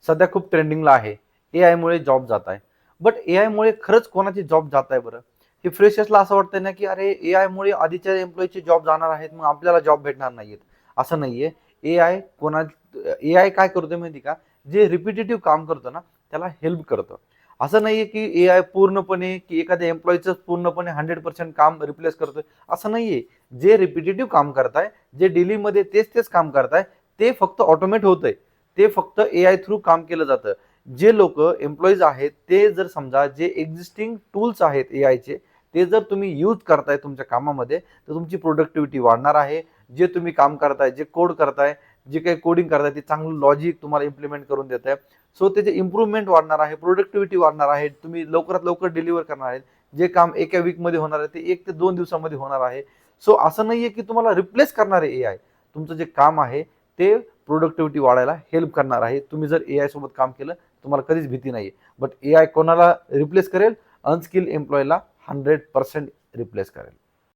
सध्या खूप ट्रेंडिंगला आहे. एआयमुळे जॉब जात आहे. बट एआयमुळे खरंच कोणाची जॉब जात आहे बरं? हे फ्रेशर्सला असं वाटतंय ना, की अरे एआयमुळे आधीच्या एम्प्लॉईचे जॉब जाणार आहेत, मग आपल्याला जॉब भेटणार नाहीयेत. असं नाहीये. एआय कोणा एआय काय करतोय माहिती का? जे रिपिटेटिव्ह काम करतं ना, त्याला हेल्प करतं. असं नाहीये की एआय पूर्णपणे की एखाद्या एम्प्लॉईचं पूर्णपणे 100% काम रिप्लेस करतोय, असं नाहीये. जे रिपिटेटिव्ह काम करताय, जे डेलीमध्ये तेच काम करताय, ते फक्त ऑटोमेट होतंय. ते फक्त एआय थ्रू काम केलं जातं. जे लोक एम्प्लॉईज आहेत ते जर समजा जे एक्झिस्टिंग टूल्स आहेत एआयचे ते जर तुम्ही यूज करताय तुमच्या कामामध्ये तर तुमची प्रोडक्टिव्हिटी वाढणार आहे. जे तुम्ही काम करताय, जे कोड करताय, जे काही कोडिंग करताय ते चांगलं लॉजिक तुम्हाला इम्प्लिमेंट करून देत आहे. सो त्याचे इम्प्रूव्हमेंट वाढणार आहे, प्रोडक्टिव्हिटी वाढणार आहे, तुम्ही लवकरात लवकर डिलिव्हर करणार आहेत. जे काम एका वीकमध्ये होणार आहे ते 1 ते 2 दिवसामध्ये होणार आहे. सो असं नाहीये की तुम्हाला रिप्लेस करणार आहे एआय. तुमचं जे काम आहे ते प्रोडक्टिव्हिटी वाढायला हेल्प करणार आहे. तुम्ही जर एआय सोबत काम केलं तुम्हाला कधीच भीती नाहीये. बट एआय कोणाला रिप्लेस करेल? अनस्किल एम्प्लॉयला 100% रिप्लेस करेल.